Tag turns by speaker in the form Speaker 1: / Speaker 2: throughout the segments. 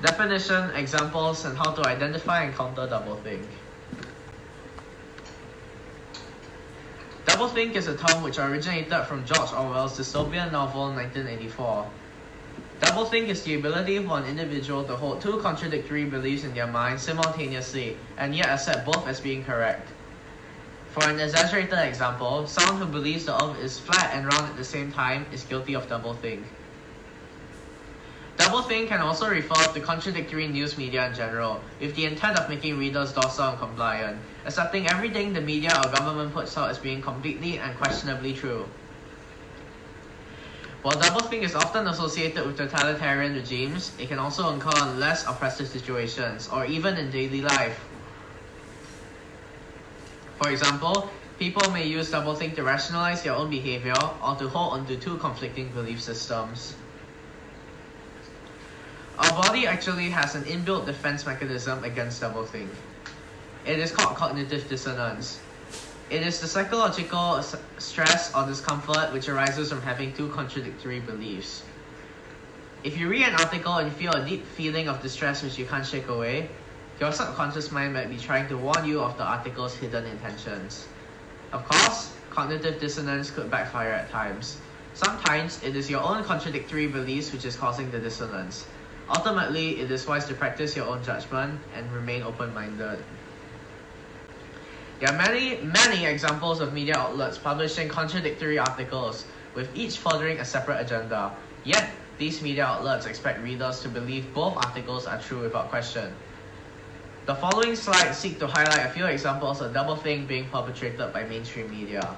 Speaker 1: Definition, examples, and how to identify and counter doublethink. Doublethink is a term which originated from George Orwell's dystopian novel 1984. Doublethink is the ability for an individual to hold two contradictory beliefs in their mind simultaneously and yet accept both as being correct. For an exaggerated example, someone who believes the earth is flat and round at the same time is guilty of doublethink. Doublethink can also refer to contradictory news media in general, with the intent of making readers docile and compliant, accepting everything the media or government puts out as being completely and questionably true. While doublethink is often associated with totalitarian regimes, it can also occur in less oppressive situations, or even in daily life. For example, people may use doublethink to rationalize their own behavior or to hold onto two conflicting belief systems. Our body actually has an inbuilt defense mechanism against doublethink. It is called cognitive dissonance. It is the psychological stress or discomfort which arises from having two contradictory beliefs. If you read an article and you feel a deep feeling of distress which you can't shake away, your subconscious mind might be trying to warn you of the article's hidden intentions. Of course, cognitive dissonance could backfire at times. Sometimes it is your own contradictory beliefs which is causing the dissonance. Ultimately, it is wise to practice your own judgment and remain open-minded. There are many examples of media outlets publishing contradictory articles, with each furthering a separate agenda. Yet, these media outlets expect readers to believe both articles are true without question. The following slides seek to highlight a few examples of doublethink being perpetrated by mainstream media.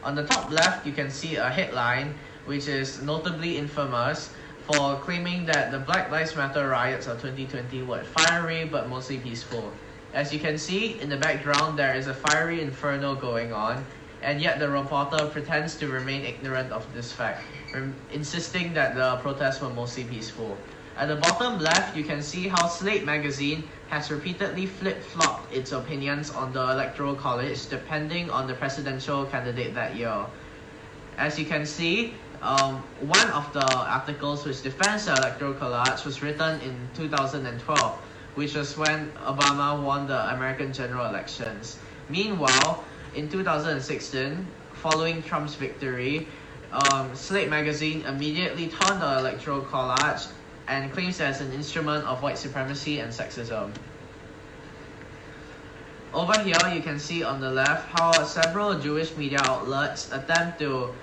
Speaker 1: On the top left, you can see a headline which is notably infamous for claiming that the Black Lives Matter riots of 2020 were fiery but mostly peaceful. As you can see, in the background there is a fiery inferno going on, and yet the reporter pretends to remain ignorant of this fact, insisting that the protests were mostly peaceful. At the bottom left, you can see how Slate magazine has repeatedly flip-flopped its opinions on the Electoral College depending on the presidential candidate that year. As you can see, one of the articles which defends the Electoral College was written in 2012, which was when Obama won the American general elections. Meanwhile, in 2016, following Trump's victory, Slate magazine immediately turned the Electoral College and claims it as an instrument of white supremacy and sexism. Over here, you can see on the left how several Jewish media outlets attempt to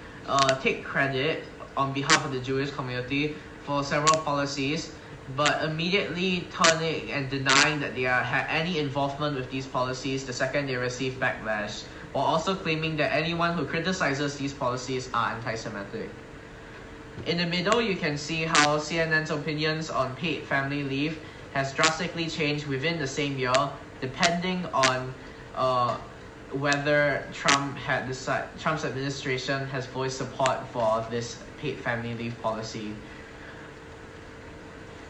Speaker 1: take credit on behalf of the Jewish community for several policies, but immediately turning and denying that they had any involvement with these policies the second they receive backlash, while also claiming that anyone who criticizes these policies are anti-Semitic. In the middle, you can see how CNN's opinions on paid family leave has drastically changed within the same year, depending on whether Trump's administration has voiced support for this paid family leave policy.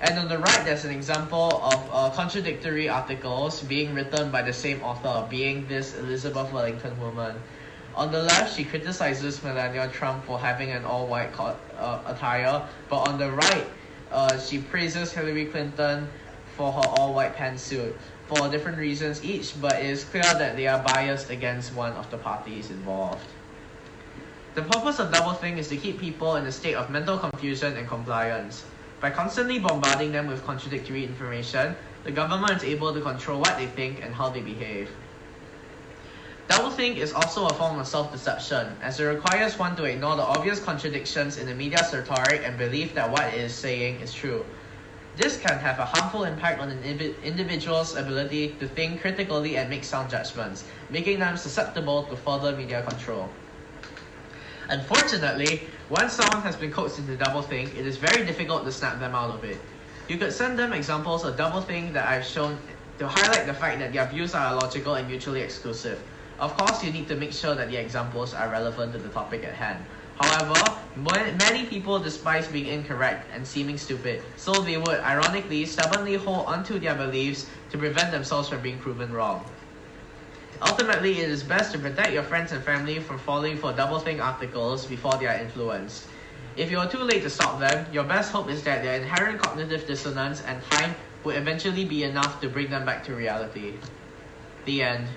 Speaker 1: And on the right, there's an example of contradictory articles being written by the same author, being this Elizabeth Wellington woman. On the left, she criticizes Melania Trump for having an all-white attire, but on the right, she praises Hillary Clinton for her all-white pantsuit for different reasons each, but it is clear that they are biased against one of the parties involved. The purpose of doublethink is to keep people in a state of mental confusion and compliance. By constantly bombarding them with contradictory information, the government is able to control what they think and how they behave. Doublethink is also a form of self-deception, as it requires one to ignore the obvious contradictions in the media's rhetoric and believe that what it is saying is true. This can have a harmful impact on an individual's ability to think critically and make sound judgments, making them susceptible to further media control. Unfortunately, once someone has been coaxed into doublethink, it is very difficult to snap them out of it. You could send them examples of doublethink that I've shown to highlight the fact that their views are illogical and mutually exclusive. Of course, you need to make sure that the examples are relevant to the topic at hand. However, many people despise being incorrect and seeming stupid, so they would, ironically, stubbornly hold onto their beliefs to prevent themselves from being proven wrong. Ultimately, it is best to protect your friends and family from falling for doublethink articles before they are influenced. If you are too late to stop them, your best hope is that their inherent cognitive dissonance and time will eventually be enough to bring them back to reality. The end.